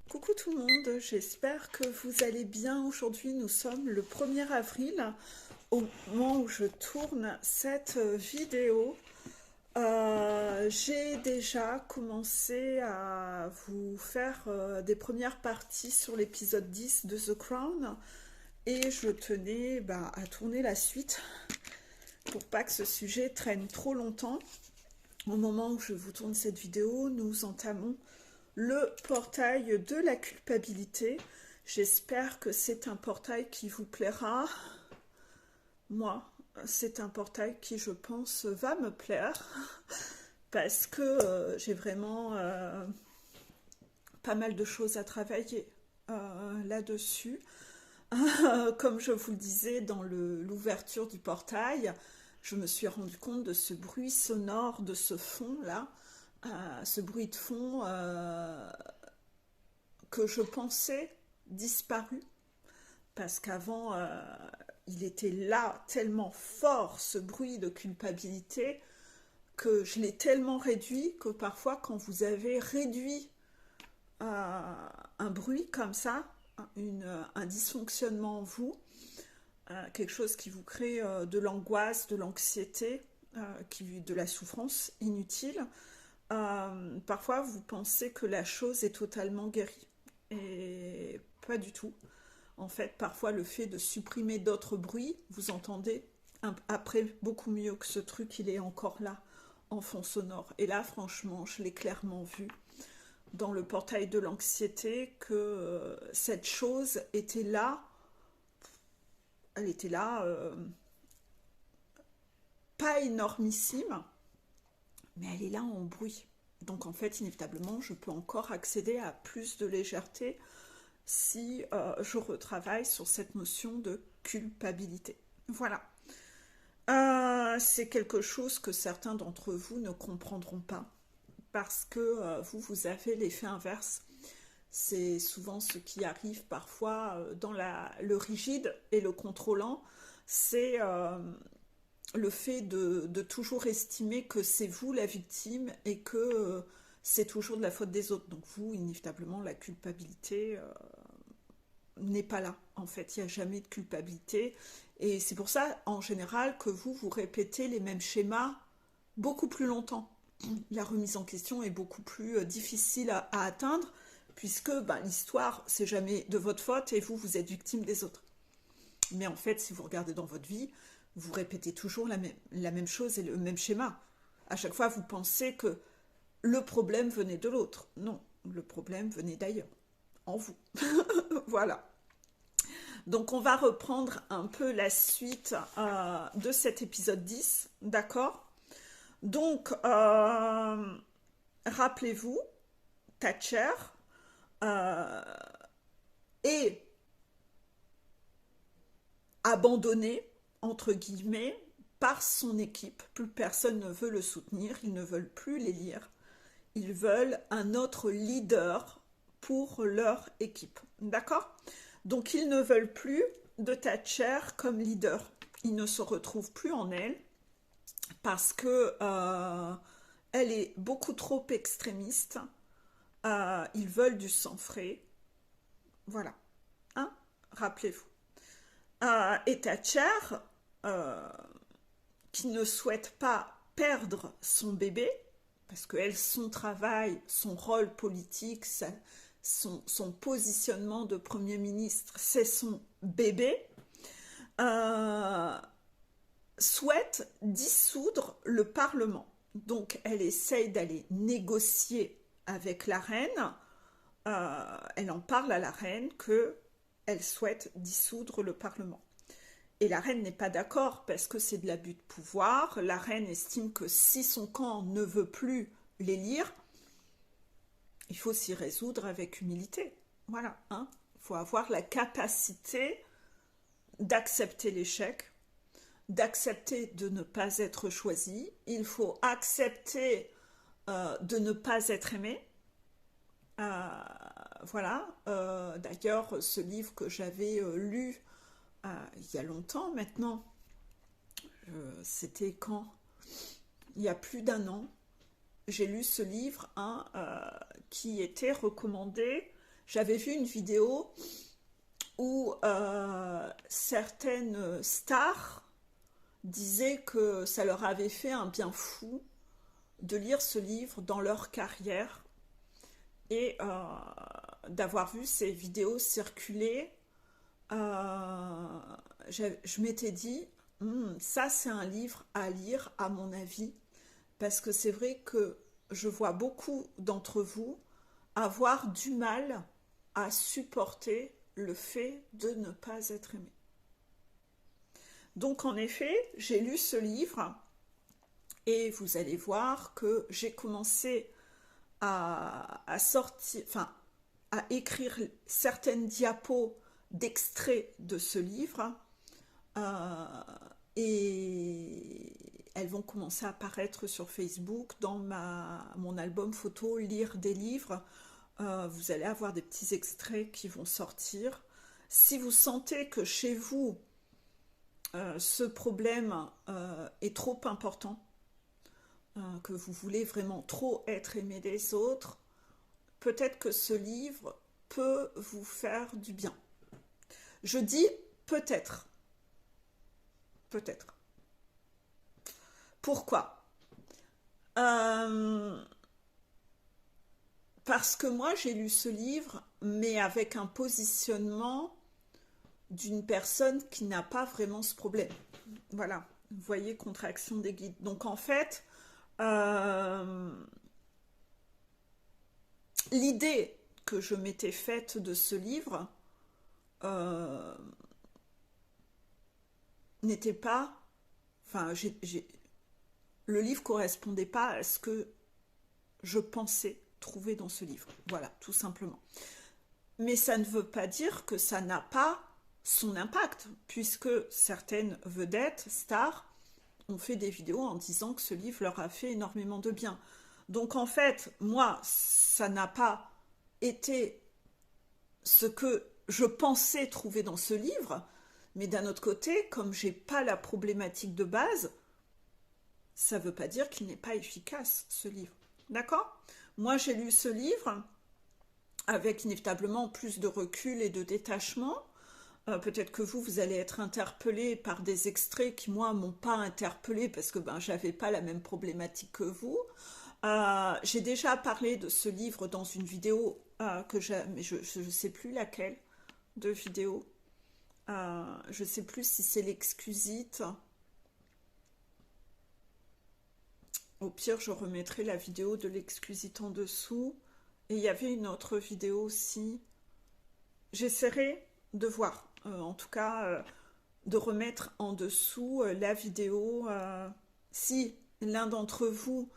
Coucou tout le monde, j'espère que vous allez bien. Aujourd'hui, nous sommes le 1er avril, au moment où je tourne cette vidéo. J'ai déjà commencé à vous faire des premières parties sur l'épisode 10 de The Crown et je tenais à tourner la suite pour pas que ce sujet traîne trop longtemps. Au moment où je vous tourne cette vidéo, nous entamons le portail de la culpabilité. J'espère que c'est un portail qui vous plaira. Moi, c'est un portail qui, je pense, va me plaire parce que j'ai vraiment pas mal de choses à travailler là-dessus. Comme je vous le disais dans l'ouverture du portail, je me suis rendu compte de ce bruit sonore, de ce fond-là, ce bruit de fond que je pensais disparu, parce qu'avant, il était là tellement fort, ce bruit de culpabilité, que je l'ai tellement réduit que parfois, quand vous avez réduit un bruit comme ça, un dysfonctionnement en vous, quelque chose qui vous crée de l'angoisse, de l'anxiété, de la souffrance inutile, parfois vous pensez que la chose est totalement guérie. Et pas du tout. En fait, parfois le fait de supprimer d'autres bruits, vous entendez après beaucoup mieux que ce truc, il est encore là en fond sonore. Et là, franchement, je l'ai clairement vu dans le portail de l'anxiété que cette chose était là. Elle était là, pas énormissime, mais elle est là en bruit. Donc en fait, inévitablement, je peux encore accéder à plus de légèreté si je retravaille sur cette notion de culpabilité. Voilà. C'est quelque chose que certains d'entre vous ne comprendront pas parce que vous avez l'effet inverse. C'est souvent ce qui arrive parfois dans le rigide et le contrôlant. C'est le fait de toujours estimer que c'est vous la victime et que c'est toujours de la faute des autres. Donc vous, inévitablement, la culpabilité n'est pas là. En fait, il n'y a jamais de culpabilité. Et c'est pour ça, en général, que vous répétez les mêmes schémas beaucoup plus longtemps. La remise en question est beaucoup plus difficile à atteindre, puisque l'histoire, c'est jamais de votre faute et vous êtes victime des autres. Mais en fait, si vous regardez dans votre vie, vous répétez toujours la même chose et le même schéma. À chaque fois, vous pensez que le problème venait de l'autre. Non, le problème venait d'ailleurs, en vous. Voilà. Donc on va reprendre un peu la suite de cet épisode 10, d'accord? Donc, rappelez-vous, Thatcher euh, est abandonné, entre guillemets, par son équipe. Plus personne ne veut le soutenir, ils ne veulent plus l'élire. Ils veulent un autre leader pour leur équipe. D'accord? Donc ils ne veulent plus de Thatcher comme leader. Ils ne se retrouvent plus en elle parce que elle est beaucoup trop extrémiste. Ils veulent du sang frais. Voilà. Hein? Rappelez-vous. Et Thatcher, euh, qui ne souhaite pas perdre son bébé, parce qu'elle, son travail, son rôle politique, son positionnement de Premier ministre, c'est son bébé, euh, souhaite dissoudre le Parlement. Donc elle essaye d'aller négocier avec la reine. Elle en parle à la reine qu'elle souhaite dissoudre le Parlement. Et la reine n'est pas d'accord parce que c'est de l'abus de pouvoir. La reine estime que si son camp ne veut plus l'élire, il faut s'y résoudre avec humilité. Voilà, hein. Il faut avoir la capacité d'accepter l'échec, d'accepter de ne pas être choisi. Il faut accepter de ne pas être aimé. Euh, voilà. D'ailleurs, ce livre que j'avais lu il y a longtemps maintenant, c'était quand? Il y a plus d'un an, j'ai lu ce livre qui était recommandé. J'avais vu une vidéo où certaines stars disaient que ça leur avait fait un bien fou de lire ce livre dans leur carrière et d'avoir vu ces vidéos circuler. Je m'étais dit, ça c'est un livre à lire à mon avis, parce que c'est vrai que je vois beaucoup d'entre vous avoir du mal à supporter le fait de ne pas être aimé. Donc en effet, j'ai lu ce livre et vous allez voir que j'ai commencé à sortir, enfin à écrire certaines diapos d'extraits de ce livre et elles vont commencer à apparaître sur Facebook dans mon album photo Lire des livres. Vous allez avoir des petits extraits qui vont sortir. Si vous sentez que chez vous, ce problème est trop important, que vous voulez vraiment trop être aimé des autres, peut-être que ce livre peut vous faire du bien. Je dis peut-être. Peut-être. Pourquoi ? Parce que moi, j'ai lu ce livre, mais avec un positionnement d'une personne qui n'a pas vraiment ce problème. Voilà, vous voyez, contraction des guides. Donc en fait, l'idée que je m'étais faite de ce livre n'était pas... Enfin, le livre correspondait pas à ce que je pensais trouver dans ce livre. Voilà, tout simplement. Mais ça ne veut pas dire que ça n'a pas son impact, puisque certaines vedettes, stars, ont fait des vidéos en disant que ce livre leur a fait énormément de bien. Donc en fait, moi, ça n'a pas été ce que je pensais trouver dans ce livre, mais d'un autre côté, comme j'ai pas la problématique de base, ça veut pas dire qu'il n'est pas efficace, ce livre. D'accord ? Moi, j'ai lu ce livre avec inévitablement plus de recul et de détachement. Peut-être que vous allez être interpellé par des extraits qui, moi, m'ont pas interpellé parce que j'avais pas la même problématique que vous. J'ai déjà parlé de ce livre dans une vidéo que j'ai, mais je ne sais plus laquelle de vidéo. Je ne sais plus si c'est l'exquisite. Au pire, je remettrai la vidéo de l'exquisite en dessous. Et il y avait une autre vidéo aussi. J'essaierai de voir. En tout cas, de remettre en dessous la vidéo. Si l'un d'entre vous,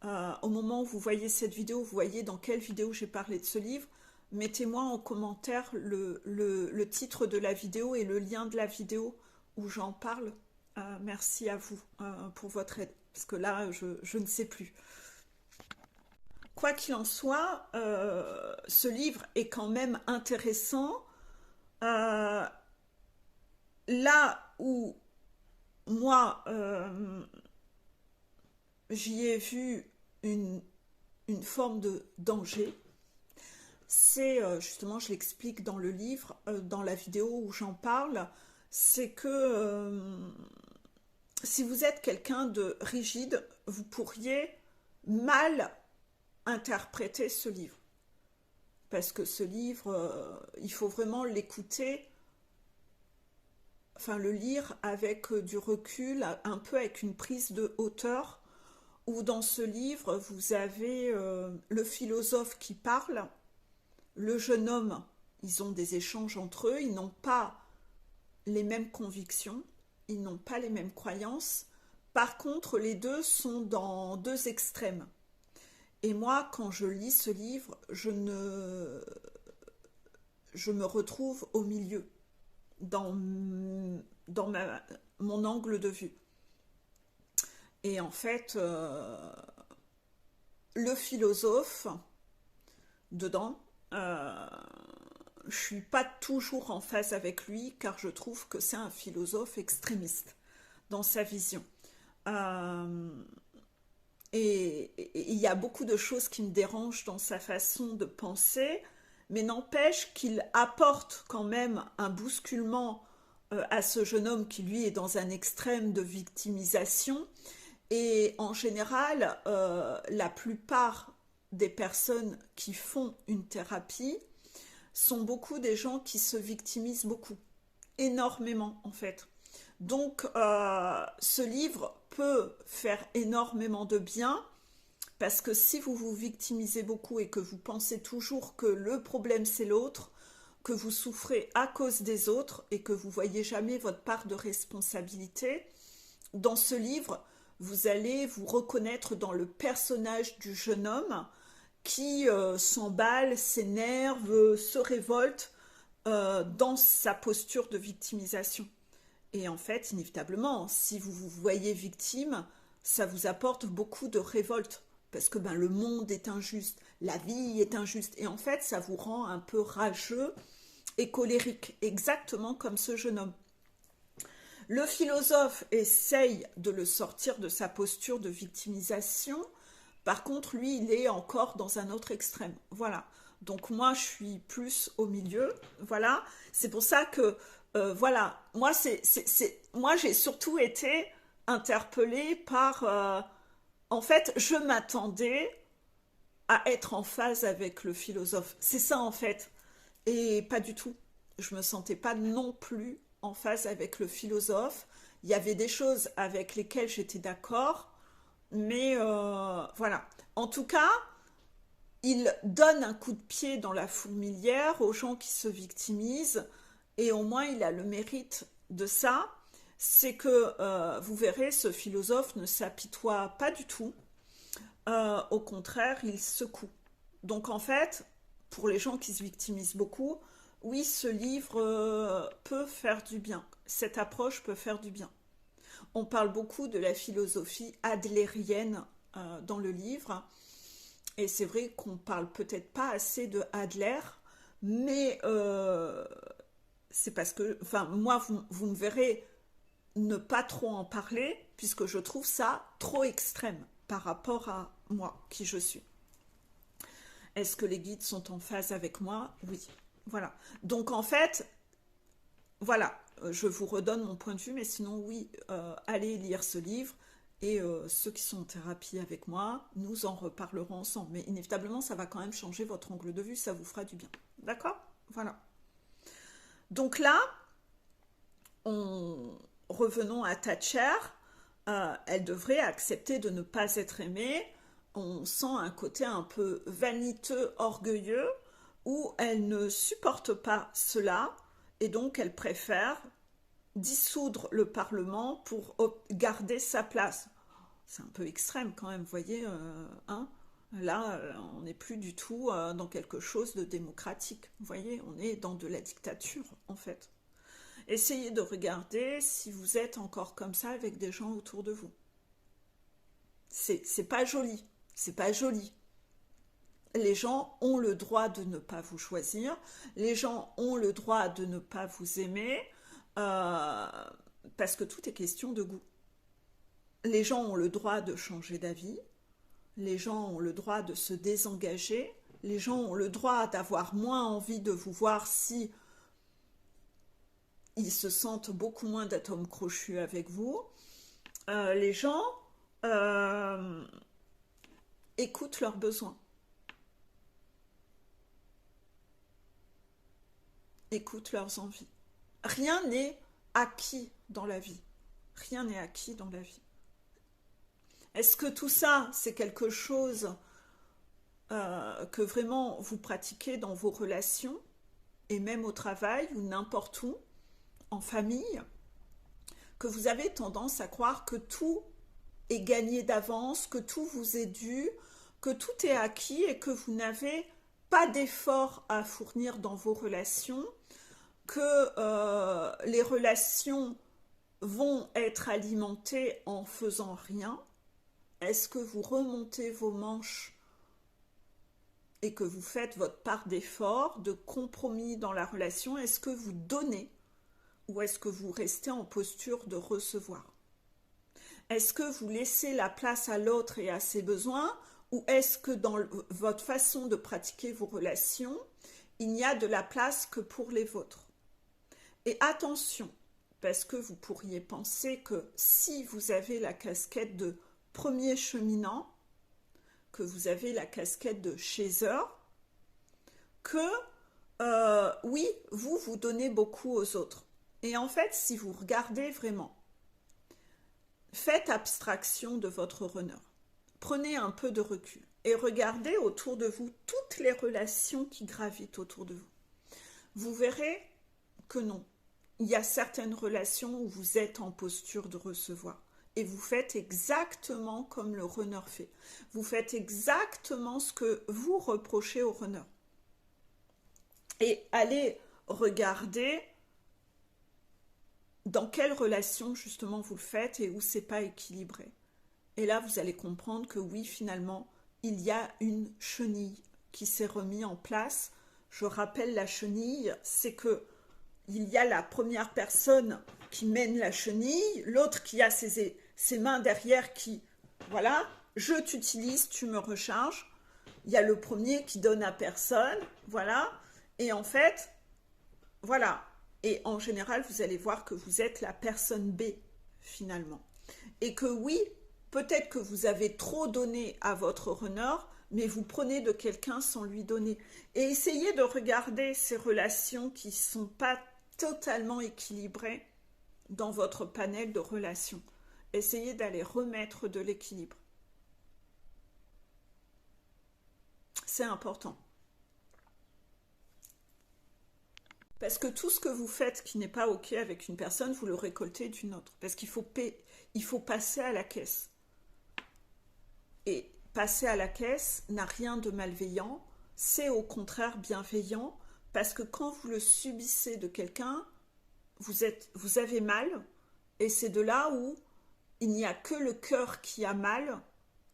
au moment où vous voyez cette vidéo, vous voyez dans quelle vidéo j'ai parlé de ce livre, mettez-moi en commentaire le titre de la vidéo et le lien de la vidéo où j'en parle. Merci à vous pour votre aide, parce que là, je ne sais plus. Quoi qu'il en soit, ce livre est quand même intéressant. Là où moi, j'y ai vu une forme de danger, c'est justement, je l'explique dans le livre, dans la vidéo où j'en parle, c'est que si vous êtes quelqu'un de rigide, vous pourriez mal interpréter ce livre. Parce que ce livre, il faut vraiment l'écouter, enfin le lire avec du recul, un peu avec une prise de hauteur, où dans ce livre, vous avez le philosophe qui parle, le jeune homme, ils ont des échanges entre eux, ils n'ont pas les mêmes convictions, ils n'ont pas les mêmes croyances. Par contre, les deux sont dans deux extrêmes. Et moi, quand je lis ce livre, je me retrouve au milieu, dans mon angle de vue. Et en fait, le philosophe, dedans, je suis pas toujours en phase avec lui, car je trouve que c'est un philosophe extrémiste dans sa vision. Et il y a beaucoup de choses qui me dérangent dans sa façon de penser, mais n'empêche qu'il apporte quand même un bousculement à ce jeune homme qui lui est dans un extrême de victimisation. Et en général, la plupart des personnes qui font une thérapie sont beaucoup des gens qui se victimisent beaucoup, énormément en fait. Donc ce livre peut faire énormément de bien parce que si vous vous victimisez beaucoup et que vous pensez toujours que le problème c'est l'autre, que vous souffrez à cause des autres et que vous voyez jamais votre part de responsabilité, dans ce livre, vous allez vous reconnaître dans le personnage du jeune homme qui s'emballe, s'énerve, se révolte dans sa posture de victimisation. Et en fait, inévitablement, si vous vous voyez victime, ça vous apporte beaucoup de révolte. Parce que le monde est injuste, la vie est injuste. Et en fait, ça vous rend un peu rageux et colérique, exactement comme ce jeune homme. Le philosophe essaye de le sortir de sa posture de victimisation. Par contre, lui, il est encore dans un autre extrême. Voilà. Donc moi, je suis plus au milieu. Voilà. C'est pour ça que, voilà, moi, moi, j'ai surtout été interpellée par... en fait, je m'attendais à être en phase avec le philosophe. C'est ça, en fait. Et pas du tout. Je me sentais pas non plus en phase avec le philosophe. Il y avait des choses avec lesquelles j'étais d'accord, mais voilà. En tout cas, il donne un coup de pied dans la fourmilière aux gens qui se victimisent, et au moins il a le mérite de ça. C'est que, vous verrez, ce philosophe ne s'apitoie pas du tout. Au contraire, il secoue. Donc en fait, pour les gens qui se victimisent beaucoup, oui, ce livre peut faire du bien. Cette approche peut faire du bien. On parle beaucoup de la philosophie adlérienne dans le livre. Et c'est vrai qu'on parle peut-être pas assez de Adler, mais c'est parce que, enfin, moi, vous me verrez ne pas trop en parler, puisque je trouve ça trop extrême par rapport à moi, qui je suis. Est-ce que les guides sont en phase avec moi? Oui. Voilà. Donc en fait, voilà, je vous redonne mon point de vue, mais sinon oui, allez lire ce livre et ceux qui sont en thérapie avec moi, nous en reparlerons ensemble. Mais inévitablement, ça va quand même changer votre angle de vue, ça vous fera du bien. D'accord? Voilà. Donc là, revenons à Thatcher. Elle devrait accepter de ne pas être aimée. On sent un côté un peu vaniteux, orgueilleux, où elle ne supporte pas cela, et donc elle préfère dissoudre le Parlement pour garder sa place. C'est un peu extrême quand même, vous voyez, hein. Là, on n'est plus du tout dans quelque chose de démocratique. Vous voyez, on est dans de la dictature, en fait. Essayez de regarder si vous êtes encore comme ça avec des gens autour de vous. C'est pas joli. C'est pas joli. Les gens ont le droit de ne pas vous choisir. Les gens ont le droit de ne pas vous aimer. Parce que tout est question de goût. Les gens ont le droit de changer d'avis. Les gens ont le droit de se désengager. Les gens ont le droit d'avoir moins envie de vous voir si ils se sentent beaucoup moins d'atomes crochus avec vous. Les gens écoutent leurs besoins. Écoutent leurs envies. Rien n'est acquis dans la vie. Rien n'est acquis dans la vie. Est-ce que tout ça, c'est quelque chose que vraiment vous pratiquez dans vos relations, et même au travail, ou n'importe où, en famille, que vous avez tendance à croire que tout est gagné d'avance, que tout vous est dû, que tout est acquis et que vous n'avez pas d'effort à fournir dans vos relations, que les relations vont être alimentées en faisant rien? Est-ce que vous remontez vos manches et que vous faites votre part d'effort, de compromis dans la relation? Est-ce que vous donnez ou est-ce que vous restez en posture de recevoir? Est-ce que vous laissez la place à l'autre et à ses besoins, ou est-ce que dans votre façon de pratiquer vos relations, il n'y a de la place que pour les vôtres. Et attention, parce que vous pourriez penser que si vous avez la casquette de premier cheminant, que vous avez la casquette de chaser, que oui, vous donnez beaucoup aux autres. Et en fait, si vous regardez vraiment, faites abstraction de votre runner. Prenez un peu de recul et regardez autour de vous toutes les relations qui gravitent autour de vous. Vous verrez que non. Il y a certaines relations où vous êtes en posture de recevoir. Et vous faites exactement comme le runner fait. Vous faites exactement ce que vous reprochez au runner. Et allez regarder dans quelle relation justement vous le faites et où c'est pas équilibré. Et là, vous allez comprendre que oui, finalement, il y a une chenille qui s'est remise en place. Je rappelle la chenille, c'est que il y a la première personne qui mène la chenille, l'autre qui a ses mains derrière qui, voilà, je t'utilise, tu me recharges. Il y a le premier qui donne à personne, voilà. Et en fait, voilà. Et en général, vous allez voir que vous êtes la personne B, finalement. Et que oui, peut-être que vous avez trop donné à votre runner, mais vous prenez de quelqu'un sans lui donner. Et essayez de regarder ces relations qui ne sont pas totalement équilibrées dans votre panel de relations. Essayez d'aller remettre de l'équilibre. C'est important. Parce que tout ce que vous faites qui n'est pas OK avec une personne, vous le récoltez d'une autre. Parce qu'il faut passer à la caisse. Et passer à la caisse n'a rien de malveillant, c'est au contraire bienveillant, parce que quand vous le subissez de quelqu'un, vous avez mal, et c'est de là où il n'y a que le cœur qui a mal,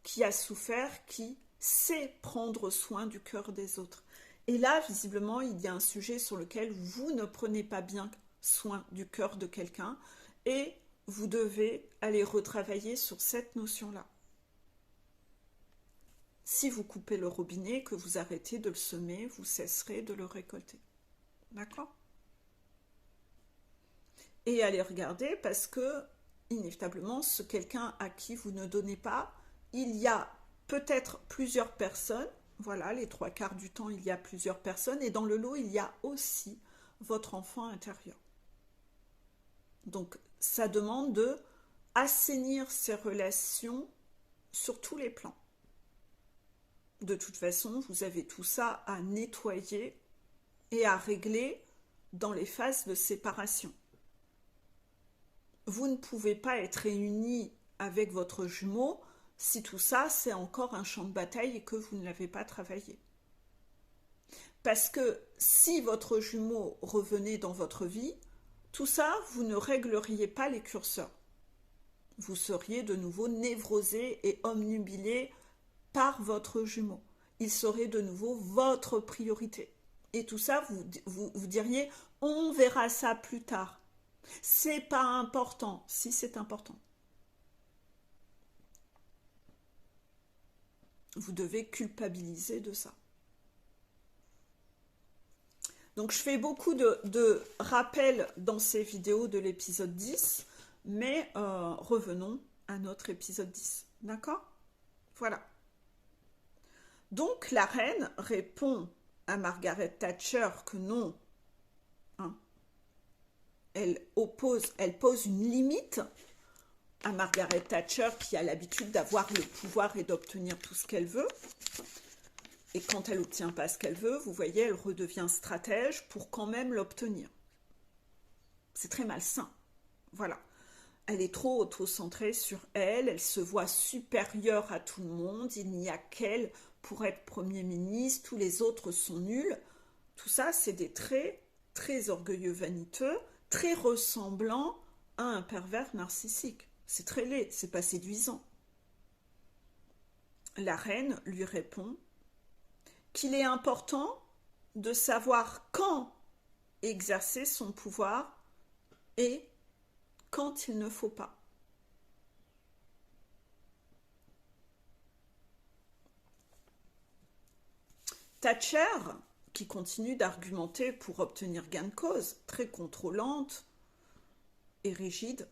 qui a souffert, qui sait prendre soin du cœur des autres. Et là, visiblement, il y a un sujet sur lequel vous ne prenez pas bien soin du cœur de quelqu'un, et vous devez aller retravailler sur cette notion-là. Si vous coupez le robinet, que vous arrêtez de le semer, vous cesserez de le récolter. D'accord ? Et allez regarder parce que, inévitablement, ce quelqu'un à qui vous ne donnez pas, il y a peut-être plusieurs personnes, voilà, les 3/4 du temps, il y a plusieurs personnes, et dans le lot, il y a aussi votre enfant intérieur. Donc, ça demande de assainir ces relations sur tous les plans. De toute façon, vous avez tout ça à nettoyer et à régler dans les phases de séparation. Vous ne pouvez pas être réunis avec votre jumeau si tout ça, c'est encore un champ de bataille et que vous ne l'avez pas travaillé. Parce que si votre jumeau revenait dans votre vie, tout ça, vous ne régleriez pas les curseurs. Vous seriez de nouveau névrosé et omnubilé par votre jumeau. Il serait de nouveau votre priorité. Et tout ça, vous diriez, on verra ça plus tard. C'est pas important. Si, c'est important. Vous devez culpabiliser de ça. Donc, je fais beaucoup de rappels dans ces vidéos de l'épisode 10, mais revenons à notre épisode 10. D'accord ? Voilà. Donc, la reine répond à Margaret Thatcher que non. Hein, elle pose une limite à Margaret Thatcher qui a l'habitude d'avoir le pouvoir et d'obtenir tout ce qu'elle veut. Et quand elle n'obtient pas ce qu'elle veut, vous voyez, elle redevient stratège pour quand même l'obtenir. C'est très malsain. Voilà. Elle est trop auto-centrée sur elle, elle se voit supérieure à tout le monde, il n'y a qu'elle pour être Premier ministre, tous les autres sont nuls. Tout ça, c'est des traits très orgueilleux, vaniteux, très ressemblants à un pervers narcissique. C'est très laid, c'est pas séduisant. La reine lui répond qu'il est important de savoir quand exercer son pouvoir et quand il ne faut pas. Thatcher, qui continue d'argumenter pour obtenir gain de cause, très contrôlante et rigide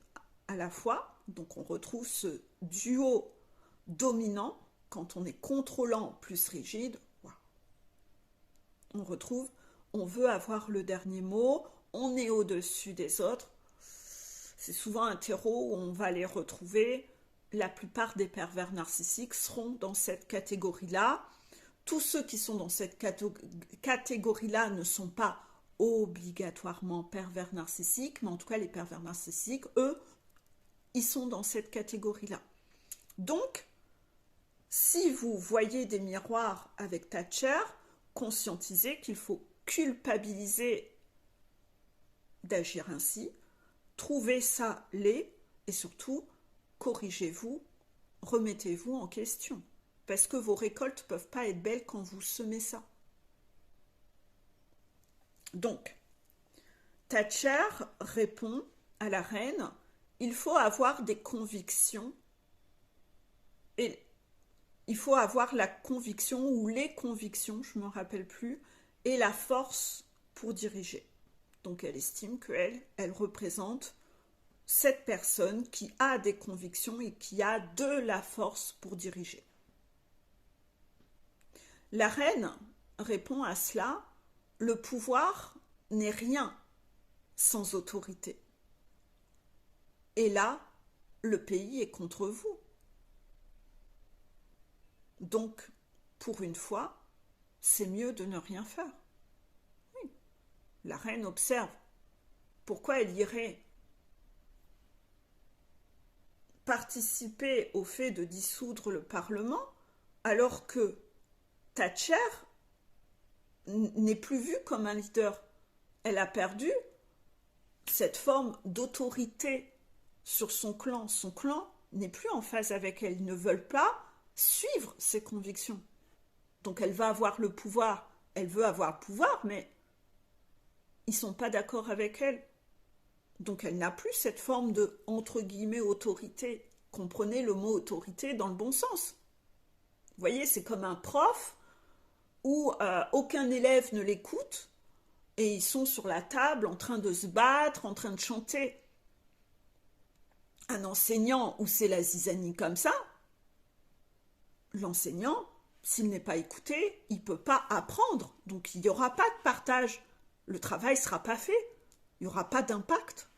à la fois. Donc on retrouve ce duo dominant, quand on est contrôlant plus rigide, on retrouve, on veut avoir le dernier mot, on est au-dessus des autres. C'est souvent un terreau où on va les retrouver. La plupart des pervers narcissiques seront dans cette catégorie-là. Tous ceux qui sont dans cette catégorie-là ne sont pas obligatoirement pervers narcissiques, mais en tout cas les pervers narcissiques, eux, ils sont dans cette catégorie-là. Donc, si vous voyez des miroirs avec Thatcher, conscientisez qu'il faut culpabiliser d'agir ainsi, trouvez ça laid et surtout, corrigez-vous, remettez-vous en question. Parce que vos récoltes ne peuvent pas être belles quand vous semez ça. Donc, Thatcher répond à la reine, il faut avoir des convictions et il faut avoir la conviction ou les convictions, je ne me rappelle plus, et la force pour diriger. Donc elle estime qu'elle représente cette personne qui a des convictions et qui a de la force pour diriger. La reine répond à cela, le pouvoir n'est rien sans autorité. Et là, le pays est contre vous. Donc, pour une fois, c'est mieux de ne rien faire. Oui. La reine observe. Pourquoi elle irait participer au fait de dissoudre le Parlement alors que Thatcher n'est plus vue comme un leader. Elle a perdu cette forme d'autorité sur son clan. Son clan n'est plus en phase avec elle. Ils ne veulent pas suivre ses convictions. Donc elle va avoir le pouvoir. Elle veut avoir le pouvoir, mais ils ne sont pas d'accord avec elle. Donc elle n'a plus cette forme de, entre guillemets, autorité. Comprenez le mot autorité dans le bon sens. Vous voyez, c'est comme un prof où aucun élève ne l'écoute et ils sont sur la table en train de se battre, en train de chanter. Un enseignant où c'est la zizanie comme ça, l'enseignant, s'il n'est pas écouté, il ne peut pas apprendre. Donc il n'y aura pas de partage. Le travail ne sera pas fait. Il n'y aura pas d'impact.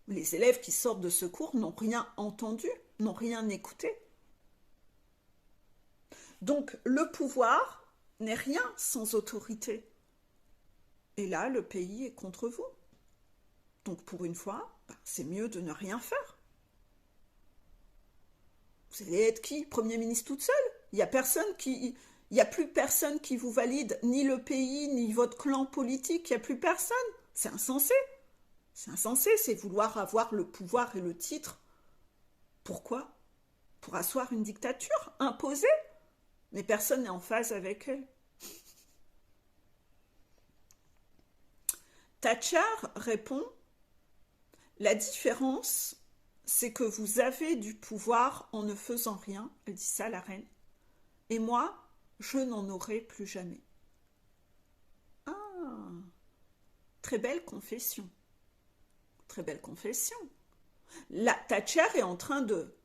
Les élèves qui sortent de ce cours n'ont rien entendu, n'ont rien écouté. Donc le pouvoir n'est rien sans autorité. Et là, le pays est contre vous. Donc pour une fois, c'est mieux de ne rien faire. Vous allez être qui? Premier ministre toute seule? Il n'y a plus personne qui vous valide, ni le pays, ni votre clan politique, il n'y a plus personne. C'est insensé. C'est insensé, c'est vouloir avoir le pouvoir et le titre. Pourquoi? Pour asseoir une dictature imposée? Mais personne n'est en phase avec elle. Thatcher répond, la différence, c'est que vous avez du pouvoir en ne faisant rien, elle dit ça la reine, et moi, je n'en aurai plus jamais. Ah, très belle confession. Très belle confession. La Thatcher est en train de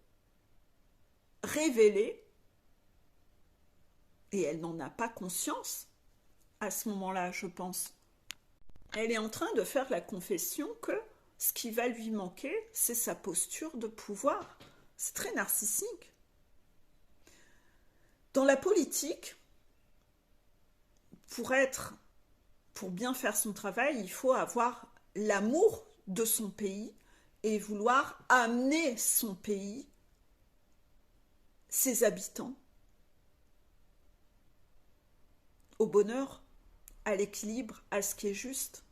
révéler, et elle n'en a pas conscience à ce moment-là, je pense. Elle est en train de faire la confession que ce qui va lui manquer, c'est sa posture de pouvoir. C'est très narcissique. Dans la politique, pour bien faire son travail, il faut avoir l'amour de son pays et vouloir amener son pays, ses habitants, au bonheur, à l'équilibre, à ce qui est juste,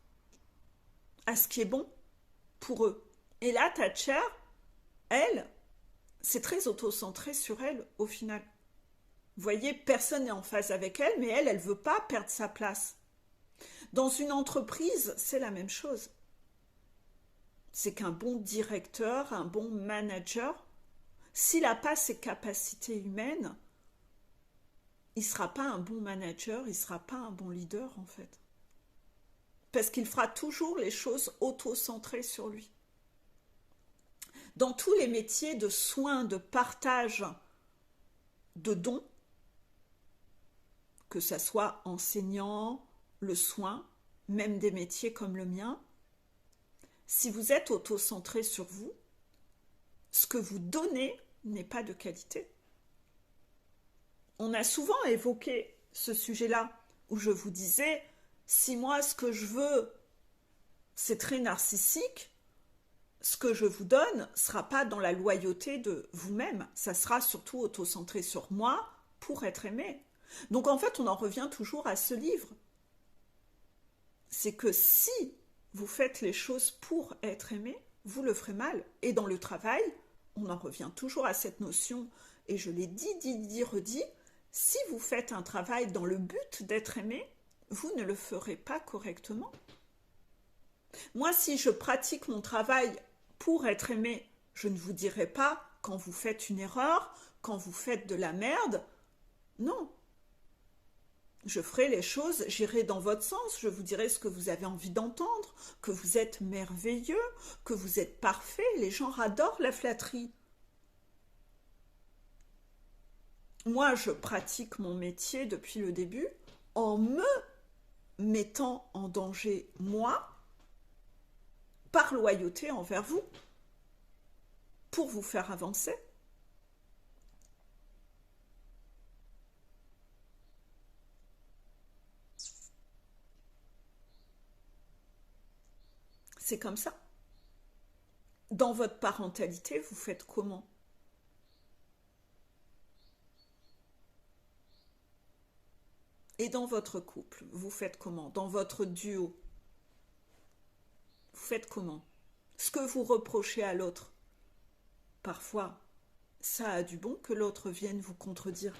à ce qui est bon pour eux. Et là, Thatcher, elle, c'est très auto-centré sur elle au final. Vous voyez, personne n'est en phase avec elle, mais elle ne veut pas perdre sa place. Dans une entreprise, c'est la même chose. C'est qu'un bon directeur, un bon manager, s'il n'a pas ses capacités humaines, il ne sera pas un bon manager, il ne sera pas un bon leader en fait. Parce qu'il fera toujours les choses auto-centrées sur lui. Dans tous les métiers de soins, de partage, de dons, que ça soit enseignant, le soin, même des métiers comme le mien, si vous êtes auto-centré sur vous, ce que vous donnez n'est pas de qualité. On a souvent évoqué ce sujet-là, où je vous disais, si moi ce que je veux, c'est très narcissique, ce que je vous donne ne sera pas dans la loyauté de vous-même, ça sera surtout auto-centré sur moi pour être aimé. Donc en fait, on en revient toujours à ce livre. C'est que si vous faites les choses pour être aimé, vous le ferez mal. Et dans le travail, on en revient toujours à cette notion, et je l'ai redit, si vous faites un travail dans le but d'être aimé, vous ne le ferez pas correctement. Moi, si je pratique mon travail pour être aimé, je ne vous dirai pas quand vous faites une erreur, quand vous faites de la merde. Non. Je ferai les choses, j'irai dans votre sens, je vous dirai ce que vous avez envie d'entendre, que vous êtes merveilleux, que vous êtes parfait. Les gens adorent la flatterie. Moi, je pratique mon métier depuis le début en me mettant en danger, moi, par loyauté envers vous, pour vous faire avancer. C'est comme ça. Dans votre parentalité, vous faites comment? Et dans votre couple, vous faites comment? Dans votre duo, vous faites comment? Ce que vous reprochez à l'autre, parfois, ça a du bon que l'autre vienne vous contredire.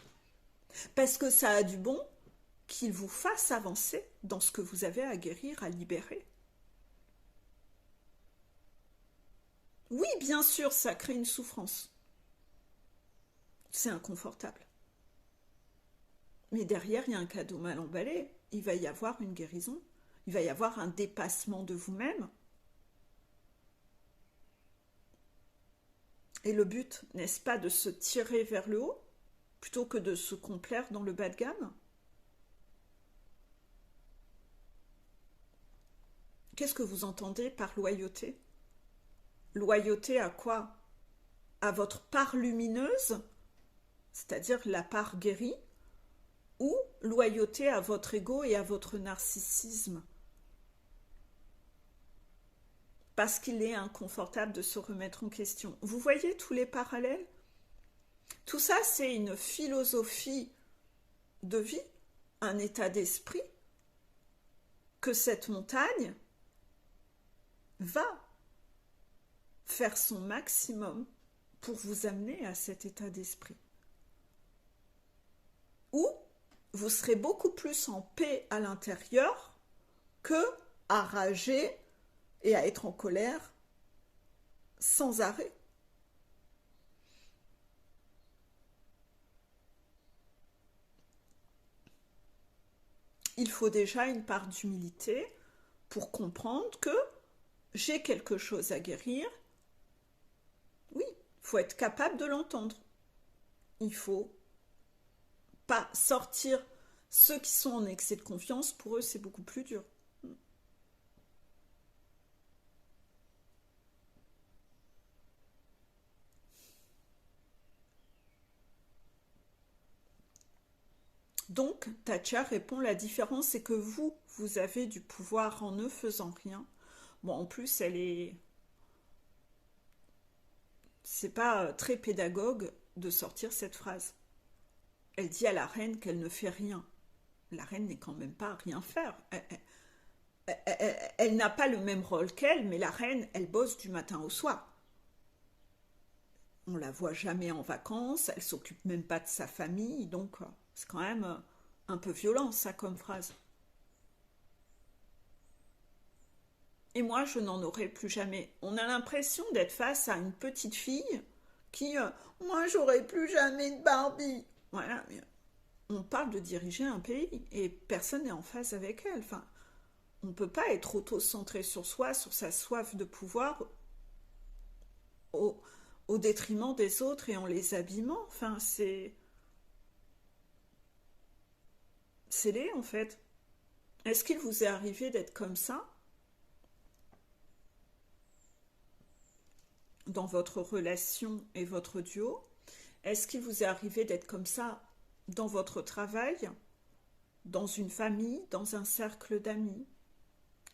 Parce que ça a du bon qu'il vous fasse avancer dans ce que vous avez à guérir, à libérer. Oui, bien sûr, ça crée une souffrance. C'est inconfortable. Mais derrière, il y a un cadeau mal emballé. Il va y avoir une guérison. Il va y avoir un dépassement de vous-même. Et le but, n'est-ce pas de se tirer vers le haut, plutôt que de se complaire dans le bas de gamme? Qu'est-ce que vous entendez par loyauté? Loyauté à quoi? À votre part lumineuse, c'est-à-dire la part guérie, ou loyauté à votre ego et à votre narcissisme? Parce qu'il est inconfortable de se remettre en question. Vous voyez tous les parallèles? Tout ça, c'est une philosophie de vie, un état d'esprit, que cette montagne va faire son maximum pour vous amener à cet état d'esprit. Où vous serez beaucoup plus en paix à l'intérieur que à rager et à être en colère sans arrêt. Il faut déjà une part d'humilité pour comprendre que j'ai quelque chose à guérir. Oui, il faut être capable de l'entendre. Il faut pas sortir. Ceux qui sont en excès de confiance, pour eux, c'est beaucoup plus dur. Donc, Tatcha répond, la différence, c'est que vous avez du pouvoir en ne faisant rien. Bon, en plus, c'est pas très pédagogue de sortir cette phrase. Elle dit à la reine qu'elle ne fait rien. La reine n'est quand même pas à rien faire. Elle n'a pas le même rôle qu'elle, mais la reine, elle bosse du matin au soir. On la voit jamais en vacances, elle s'occupe même pas de sa famille, donc c'est quand même un peu violent ça comme phrase. Et moi, je n'en aurai plus jamais. On a l'impression d'être face à une petite fille qui, moi, j'aurai plus jamais de Barbie. Voilà, on parle de diriger un pays et personne n'est en phase avec elle. Enfin, on ne peut pas être auto-centré sur soi, sur sa soif de pouvoir au, au détriment des autres et en les abîmant. Enfin, c'est laid en fait. Est-ce qu'il vous est arrivé d'être comme ça dans votre relation et votre duo? Est-ce qu'il vous est arrivé d'être comme ça dans votre travail, dans une famille, dans un cercle d'amis?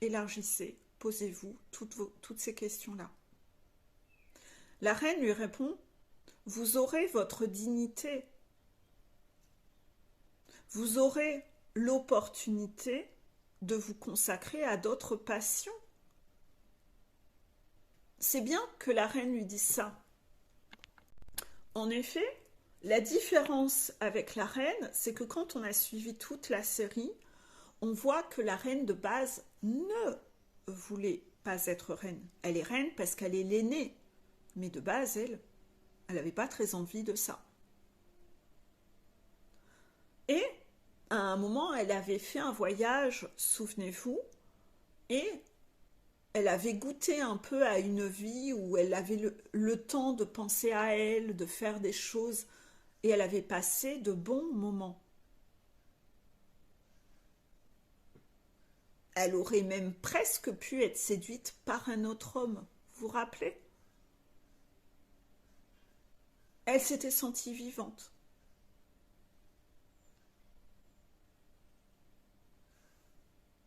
Élargissez, posez-vous toutes ces questions-là. La reine lui répond, vous aurez votre dignité, vous aurez l'opportunité de vous consacrer à d'autres passions. C'est bien que la reine lui dise ça. En effet, la différence avec la reine, c'est que quand on a suivi toute la série, on voit que la reine de base ne voulait pas être reine. Elle est reine parce qu'elle est l'aînée, mais de base, elle n'avait pas très envie de ça. Et à un moment, elle avait fait un voyage, souvenez-vous, et elle avait goûté un peu à une vie où elle avait le temps de penser à elle, de faire des choses, et elle avait passé de bons moments. Elle aurait même presque pu être séduite par un autre homme, vous vous rappelez? Elle s'était sentie vivante.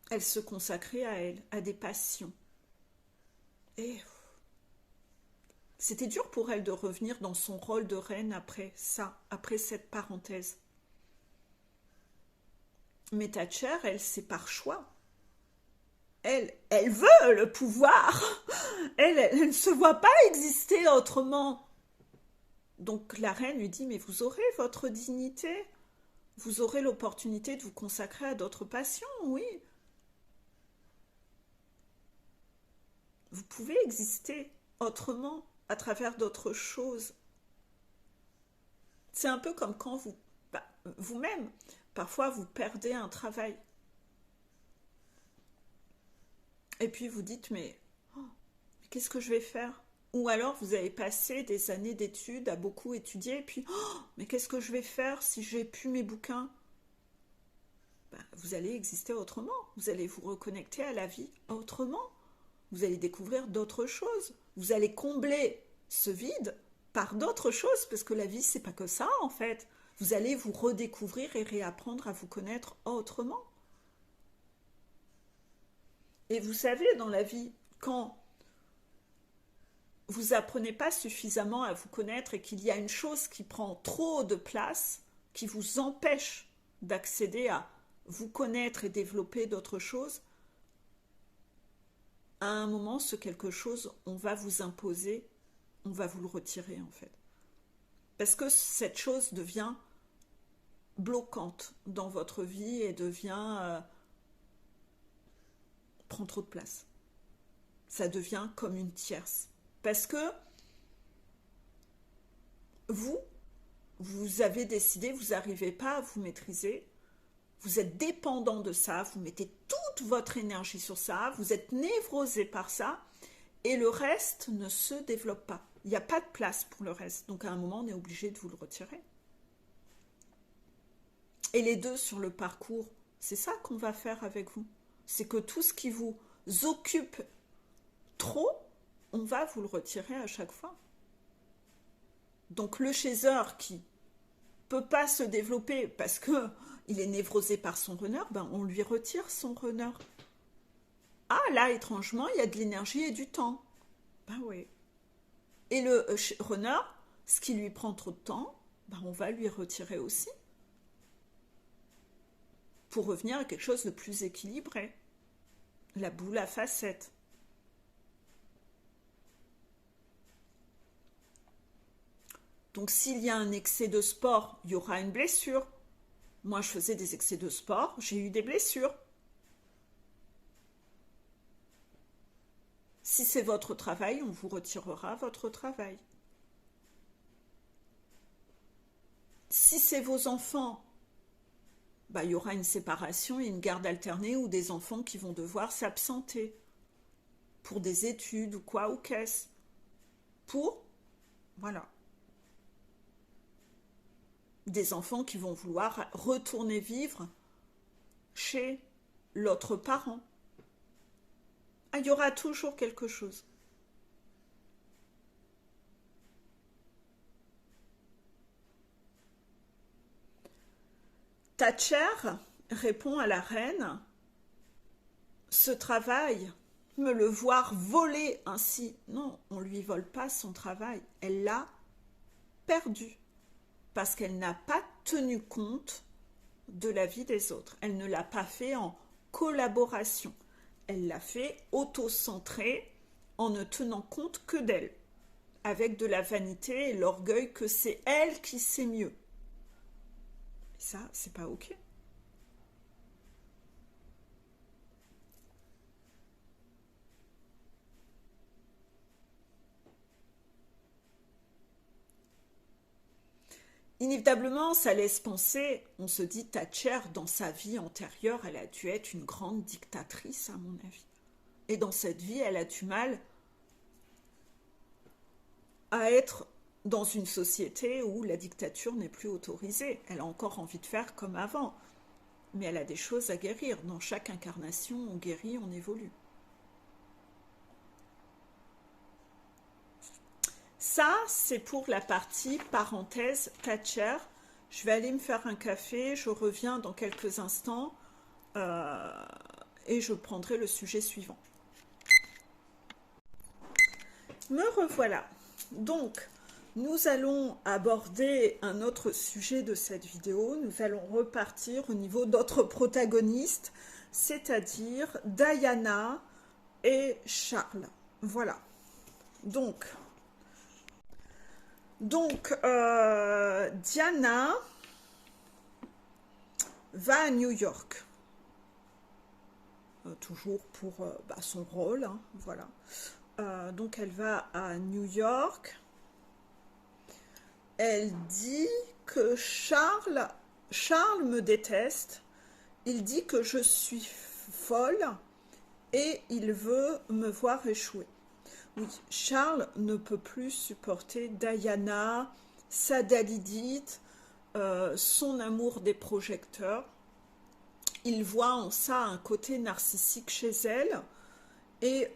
Elle se consacrait à elle, à des passions. Et c'était dur pour elle de revenir dans son rôle de reine après ça, après cette parenthèse. Mais Thatcher, elle, c'est par choix. Elle veut le pouvoir. Elle ne se voit pas exister autrement. Donc la reine lui dit, mais vous aurez votre dignité. Vous aurez l'opportunité de vous consacrer à d'autres passions, oui. Vous pouvez exister autrement, à travers d'autres choses. C'est un peu comme quand vous-même, parfois vous perdez un travail. Et puis vous dites, mais qu'est-ce que je vais faire? Ou alors vous avez passé des années d'études à beaucoup étudier, et puis, mais qu'est-ce que je vais faire si j'ai plus mes bouquins? Vous allez exister autrement. Vous allez vous reconnecter à la vie autrement. Vous allez découvrir d'autres choses. Vous allez combler ce vide par d'autres choses, parce que la vie, c'est pas que ça, en fait. Vous allez vous redécouvrir et réapprendre à vous connaître autrement. Et vous savez, dans la vie, quand vous apprenez pas suffisamment à vous connaître et qu'il y a une chose qui prend trop de place, qui vous empêche d'accéder à vous connaître et développer d'autres choses, à un moment, ce quelque chose, on va vous imposer, on va vous le retirer en fait. Parce que cette chose devient bloquante dans votre vie et prend trop de place. Ça devient comme une tierce. Parce que vous avez décidé, vous n'arrivez pas à vous maîtriser, vous êtes dépendant de ça, vous mettez toute votre énergie sur ça, vous êtes névrosé par ça, et le reste ne se développe pas. Il n'y a pas de place pour le reste. Donc à un moment, on est obligé de vous le retirer. Et les deux sur le parcours, c'est ça qu'on va faire avec vous. C'est que tout ce qui vous occupe trop, on va vous le retirer à chaque fois. Donc le chaser qui peut pas se développer parce que il est névrosé par son runner, on lui retire son runner. Ah là, étrangement, il y a de l'énergie et du temps. Oui. Et le runner, ce qui lui prend trop de temps, on va lui retirer aussi. Pour revenir à quelque chose de plus équilibré. La boule à facettes. Donc s'il y a un excès de sport, il y aura une blessure. Moi, je faisais des excès de sport, j'ai eu des blessures. Si c'est votre travail, on vous retirera votre travail. Si c'est vos enfants, bah, il y aura une séparation et une garde alternée ou des enfants qui vont devoir s'absenter pour des études ou quoi ou qu'est-ce. Pour, voilà, des enfants qui vont vouloir retourner vivre chez l'autre parent. Ah, il y aura toujours quelque chose. Thatcher répond à la reine, ce travail, me le voir voler ainsi. Non, on ne lui vole pas son travail. Elle l'a perdu parce qu'elle n'a pas tenu compte de la vie des autres. Elle ne l'a pas fait en collaboration. Elle l'a fait auto-centrée en ne tenant compte que d'elle, avec de la vanité et l'orgueil que c'est elle qui sait mieux. Et ça, c'est pas ok. Inévitablement, ça laisse penser, on se dit Thatcher, dans sa vie antérieure, elle a dû être une grande dictatrice, à mon avis. Et dans cette vie, elle a du mal à être dans une société où la dictature n'est plus autorisée. Elle a encore envie de faire comme avant. Mais elle a des choses à guérir. Dans chaque incarnation, on guérit, on évolue. Ça, c'est pour la partie parenthèse Thatcher. Je vais aller me faire un café, je reviens dans quelques instants et je prendrai le sujet suivant. Me revoilà. Donc, nous allons aborder un autre sujet de cette vidéo. Nous allons repartir au niveau d'autres protagonistes, c'est-à-dire Diana et Charles. Voilà. Donc Diana va à New York. Toujours pour son rôle, hein, voilà. Donc elle va à New York. Elle dit que Charles me déteste. Il dit que je suis folle et il veut me voir échouer. Oui, Charles ne peut plus supporter Diana, sa dalidite, son amour des projecteurs. Il voit en ça un côté narcissique chez elle et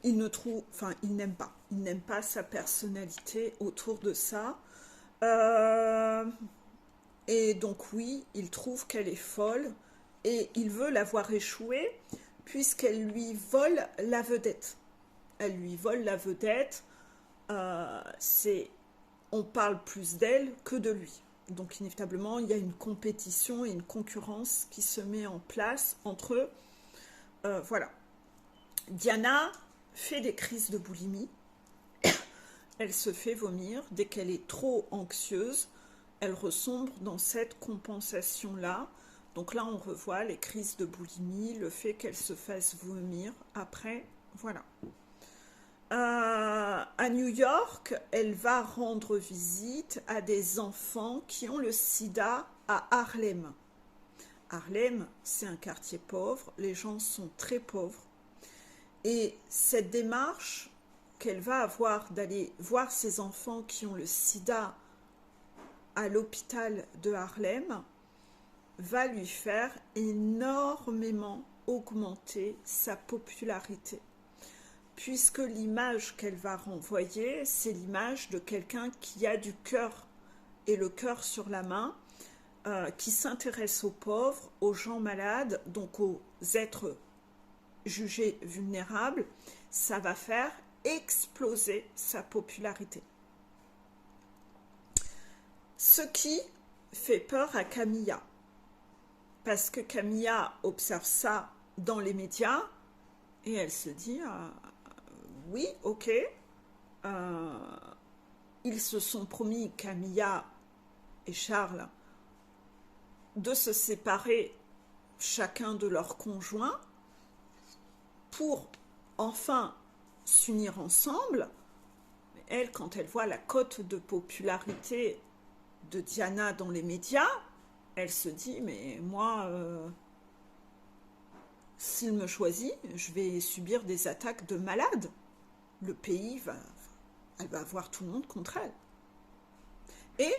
il n'aime pas sa personnalité autour de ça. Et donc oui, il trouve qu'elle est folle et il veut la voir échouer puisqu'elle lui vole la vedette. Elle lui vole la vedette, on parle plus d'elle que de lui. Donc inévitablement, il y a une compétition et une concurrence qui se met en place entre eux. Voilà. Diana fait des crises de boulimie. Elle se fait vomir. Dès qu'elle est trop anxieuse, elle resombre dans cette compensation-là. Donc là, on revoit les crises de boulimie, le fait qu'elle se fasse vomir. Après, voilà. À New York, elle va rendre visite à des enfants qui ont le sida à Harlem. Harlem, c'est un quartier pauvre, les gens sont très pauvres. Et cette démarche qu'elle va avoir d'aller voir ces enfants qui ont le sida à l'hôpital de Harlem va lui faire énormément augmenter sa popularité. Puisque l'image qu'elle va renvoyer, c'est l'image de quelqu'un qui a du cœur et le cœur sur la main, qui s'intéresse aux pauvres, aux gens malades, donc aux êtres jugés vulnérables. Ça va faire exploser sa popularité. Ce qui fait peur à Camilla, parce que Camilla observe ça dans les médias et elle se dit oui, ok, ils se sont promis, Camilla et Charles, de se séparer chacun de leurs conjoints pour enfin s'unir ensemble. Elle, quand elle voit la cote de popularité de Diana dans les médias, elle se dit, mais moi, s'il me choisit, je vais subir des attaques de malades. Le pays elle va avoir tout le monde contre elle. Et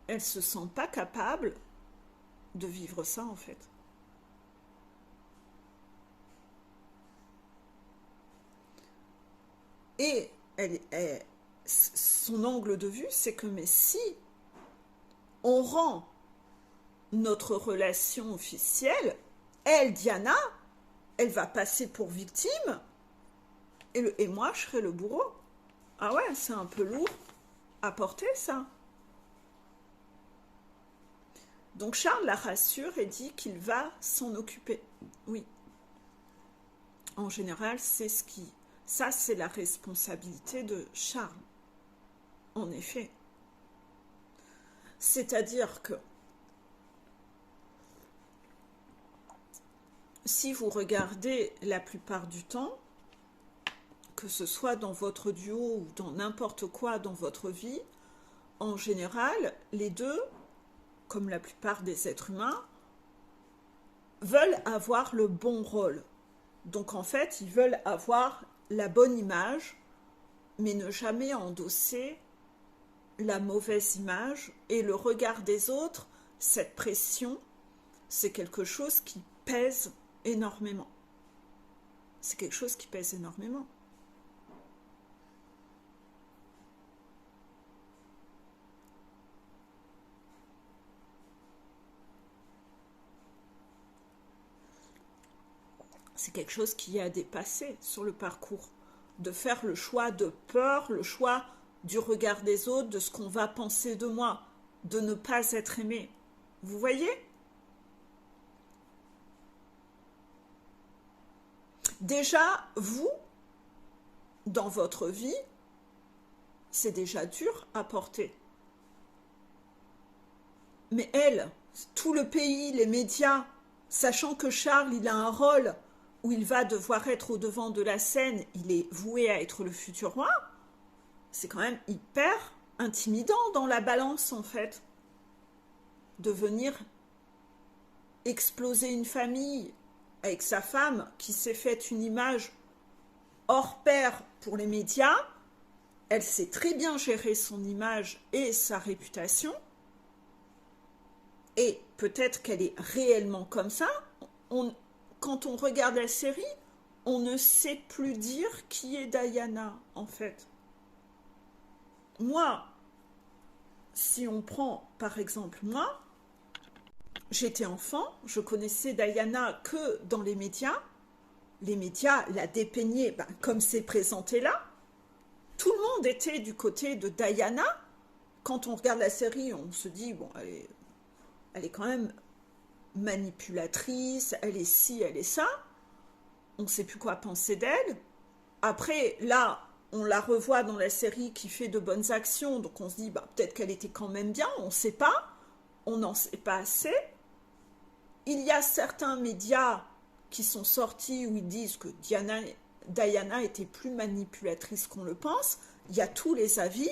elle se sent pas capable de vivre ça en fait. Et son angle de vue, c'est que mais si on rend notre relation officielle, elle, Diana, elle va passer pour victime et moi, je serai le bourreau. Ah ouais, c'est un peu lourd à porter ça. Donc Charles la rassure et dit qu'il va s'en occuper. Oui. En général, ça, c'est la responsabilité de Charles. En effet. C'est-à-dire que si vous regardez la plupart du temps, que ce soit dans votre duo ou dans n'importe quoi dans votre vie, en général, les deux, comme la plupart des êtres humains, veulent avoir le bon rôle. Donc en fait, ils veulent avoir la bonne image, mais ne jamais endosser la mauvaise image. Et le regard des autres, cette pression, c'est quelque chose qui pèse énormément. C'est quelque chose qui pèse énormément. C'est quelque chose qui a dépassé sur le parcours. De faire le choix de peur, le choix du regard des autres, de ce qu'on va penser de moi, de ne pas être aimé. Vous voyez ? Déjà, vous, dans votre vie, c'est déjà dur à porter. Mais elle, tout le pays, les médias, sachant que Charles, il a un rôle où il va devoir être au devant de la scène, il est voué à être le futur roi, c'est quand même hyper intimidant dans la balance en fait. De venir exploser une famille avec sa femme qui s'est faite une image hors pair pour les médias, elle sait très bien gérer son image et sa réputation, et peut-être qu'elle est réellement comme ça. Quand on regarde la série, on ne sait plus dire qui est Diana, en fait. Moi, si on prend, par exemple, moi, j'étais enfant, je connaissais Diana que dans les médias. Les médias la dépeignaient comme c'est présenté là. Tout le monde était du côté de Diana. Quand on regarde la série, on se dit, bon, elle est quand même manipulatrice, elle est ci, elle est ça, on ne sait plus quoi penser d'elle. Après, là, on la revoit dans la série qui fait de bonnes actions, donc on se dit, peut-être qu'elle était quand même bien, on ne sait pas, on n'en sait pas assez. Il y a certains médias qui sont sortis où ils disent que Diana était plus manipulatrice qu'on le pense. Il y a tous les avis,